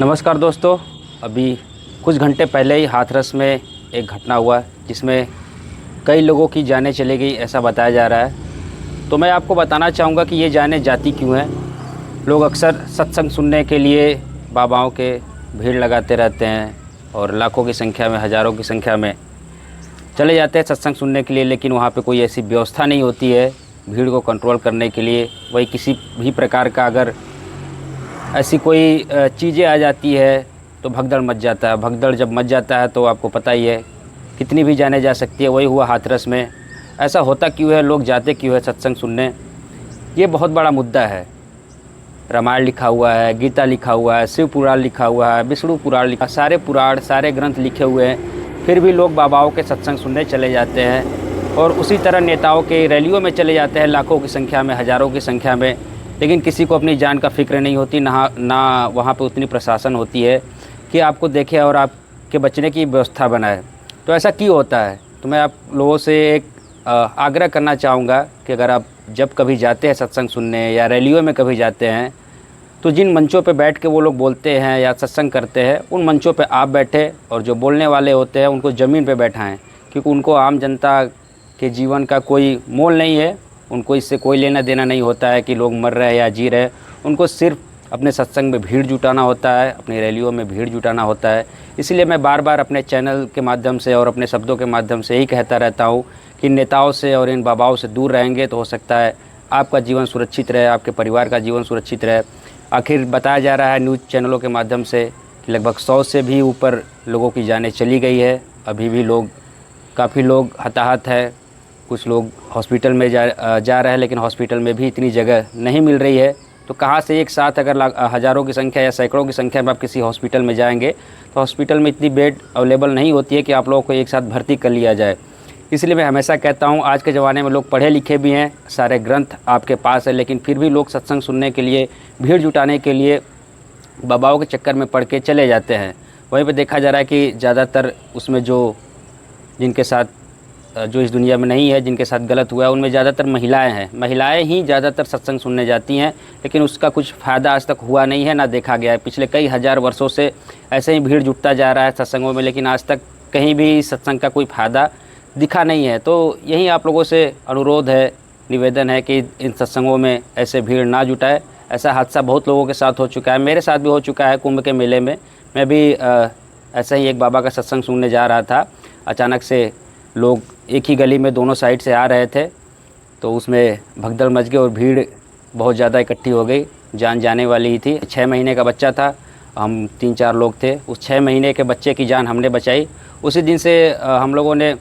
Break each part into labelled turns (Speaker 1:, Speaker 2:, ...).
Speaker 1: नमस्कार दोस्तों। अभी कुछ घंटे पहले ही हाथरस में एक घटना हुआ जिसमें कई लोगों की जानें चली गई, ऐसा बताया जा रहा है। तो मैं आपको बताना चाहूँगा कि ये जानें जाती क्यों हैं। लोग अक्सर सत्संग सुनने के लिए बाबाओं के भीड़ लगाते रहते हैं और लाखों की संख्या में, हज़ारों की संख्या में चले जाते हैं सत्संग सुनने के लिए, लेकिन वहाँ पे कोई ऐसी व्यवस्था नहीं होती है भीड़ को कंट्रोल करने के लिए। वही किसी भी प्रकार का अगर ऐसी कोई चीज़ें आ जाती है तो भगदड़ मच जाता है। भगदड़ जब मच जाता है तो आपको पता ही है कितनी भी जाने जा सकती है। वही हुआ हाथरस में। ऐसा होता क्यों है, लोग जाते क्यों है सत्संग सुनने, ये बहुत बड़ा मुद्दा है। रामायण लिखा हुआ है, गीता लिखा हुआ है, शिव पुराण लिखा हुआ है, विष्णु पुराण लिखा, सारे पुराण, सारे ग्रंथ लिखे हुए हैं, फिर भी लोग बाबाओं के सत्संग सुनने चले जाते हैं। और उसी तरह नेताओं के रैलियों में चले जाते हैं लाखों की संख्या में, हज़ारों की संख्या में, लेकिन किसी को अपनी जान का फ़िक्र नहीं होती, ना वहाँ पे उतनी प्रशासन होती है कि आपको देखे और आपके बचने की व्यवस्था बनाए। तो ऐसा क्यों होता है? तो मैं आप लोगों से एक आग्रह करना चाहूँगा कि अगर आप जब कभी जाते हैं सत्संग सुनने या रैलियों में कभी जाते हैं, तो जिन मंचों पे बैठ के वो लोग बोलते हैं या सत्संग करते हैं, उन मंचों पे आप बैठे और जो बोलने वाले होते हैं उनको ज़मीन पे बैठाएं, क्योंकि उनको आम जनता के जीवन का कोई मोल नहीं है। उनको इससे कोई लेना देना नहीं होता है कि लोग मर रहे हैं या जी रहे हैं। उनको सिर्फ अपने सत्संग में भीड़ जुटाना होता है, अपनी रैलियों में भीड़ जुटाना होता है। इसलिए मैं बार बार अपने चैनल के माध्यम से और अपने शब्दों के माध्यम से यही कहता रहता हूँ कि नेताओं से और इन बाबाओं से दूर रहेंगे तो हो सकता है आपका जीवन सुरक्षित रहे, आपके परिवार का जीवन सुरक्षित रहे। आखिर बताया जा रहा है न्यूज़ चैनलों के माध्यम से कि लगभग 100 से भी ऊपर लोगों की जानें चली गई है। अभी भी काफ़ी लोग हताहत है। कुछ लोग हॉस्पिटल में जा रहे हैं, लेकिन हॉस्पिटल में भी इतनी जगह नहीं मिल रही है। तो कहाँ से एक साथ अगर हज़ारों की संख्या या सैकड़ों की संख्या में आप किसी हॉस्पिटल में जाएंगे तो हॉस्पिटल में इतनी बेड अवेलेबल नहीं होती है कि आप लोगों को एक साथ भर्ती कर लिया जाए। इसलिए मैं हमेशा कहता हूँ, आज के ज़माने में लोग पढ़े लिखे भी हैं, सारे ग्रंथ आपके पास है, लेकिन फिर भी लोग सत्संग सुनने के लिए, भीड़ जुटाने के लिए बाबाओं के चक्कर में पड़ के चले जाते हैं। वहीं पर देखा जा रहा है कि ज़्यादातर उसमें जिनके साथ जो इस दुनिया में नहीं है, जिनके साथ गलत हुआ है, उनमें ज़्यादातर महिलाएं हैं। महिलाएं ही ज़्यादातर सत्संग सुनने जाती हैं, लेकिन उसका कुछ फ़ायदा आज तक हुआ नहीं है, ना देखा गया है। पिछले कई हज़ार वर्षों से ऐसे ही भीड़ जुटता जा रहा है सत्संगों में, लेकिन आज तक कहीं भी सत्संग का कोई फ़ायदा दिखा नहीं है। तो यही आप लोगों से अनुरोध है, निवेदन है कि इन सत्संगों में ऐसे भीड़ ना जुटाए। ऐसा हादसा बहुत लोगों के साथ हो चुका है, मेरे साथ भी हो चुका है। कुंभ के मेले में मैं भी ऐसा ही एक बाबा का सत्संग सुनने जा रहा था। अचानक से लोग एक ही गली में दोनों साइड से आ रहे थे, तो उसमें भगदड़ मच गई और भीड़ बहुत ज़्यादा इकट्ठी हो गई। जान जाने वाली ही थी। 6 महीने का बच्चा था, हम 3-4 लोग थे। उस 6 महीने के बच्चे की जान हमने बचाई। उसी दिन से हम लोगों ने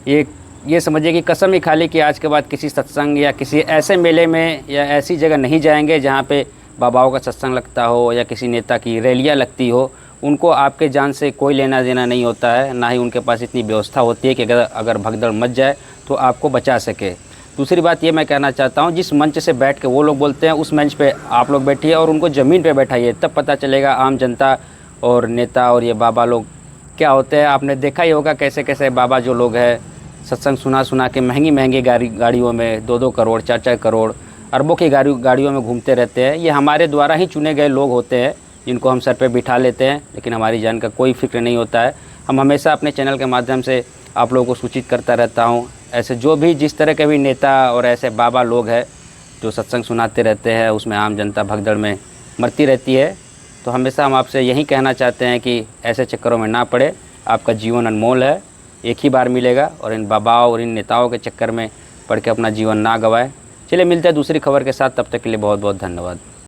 Speaker 1: ये समझिए कि कसम ही खा ली कि आज के बाद किसी सत्संग या किसी ऐसे मेले में या ऐसी जगह नहीं जाएंगे जहाँ पे बाबाओं का सत्संग लगता हो या किसी नेता की रैलियाँ लगती हो। उनको आपके जान से कोई लेना देना नहीं होता है, ना ही उनके पास इतनी व्यवस्था होती है कि अगर भगदड़ मच जाए तो आपको बचा सके। दूसरी बात ये मैं कहना चाहता हूँ, जिस मंच से बैठ के वो लोग बोलते हैं उस मंच पे आप लोग बैठिए और उनको ज़मीन पे बैठाइए, तब पता चलेगा आम जनता और नेता और ये बाबा लोग क्या होते हैं। आपने देखा ही होगा कैसे कैसे बाबा जो लोग हैं सत्संग सुना के महंगी महंगी गाड़ियों में 2-2 करोड़ 4-4 करोड़ अरबों की गाड़ियों में घूमते रहते हैं। ये हमारे द्वारा ही चुने गए लोग होते हैं जिनको हम सर पे बिठा लेते हैं, लेकिन हमारी जान का कोई फिक्र नहीं होता है। हम हमेशा अपने चैनल के माध्यम से आप लोगों को सूचित करता रहता हूँ। ऐसे जो भी जिस तरह के भी नेता और ऐसे बाबा लोग हैं जो सत्संग सुनाते रहते हैं, उसमें आम जनता भगदड़ में मरती रहती है। तो हमेशा हम आपसे यही कहना चाहते हैं कि ऐसे चक्करों में ना पड़े। आपका जीवन अनमोल है, एक ही बार मिलेगा, और इन बाबाओं और इन नेताओं के चक्कर में पड़ के अपना जीवन ना गंवाएं। चलिए मिलते हैं दूसरी खबर के साथ, तब तक के लिए बहुत बहुत धन्यवाद।